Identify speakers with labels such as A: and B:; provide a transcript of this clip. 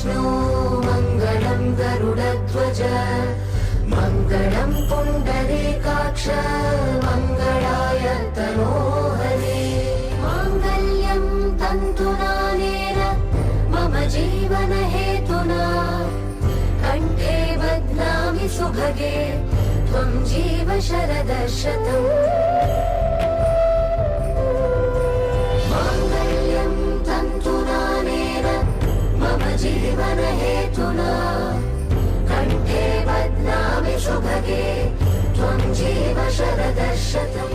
A: विष्णु मङ्गलं गरुडध्वज मङ्गलं पुण्डरीकाक्ष मङ्गलाय तनोहरे माङ्गल्यं तन्तुनानेन मम जीवनहेतुना कण्ठे बध्नामि सुभगे त्वं जीव शरदः शतम् माङ्गल्यं तन्तुनानेन मम जीवनहेतुना कण्ठे बध्नामि सुभगे त्वं जीव शरदः शतम्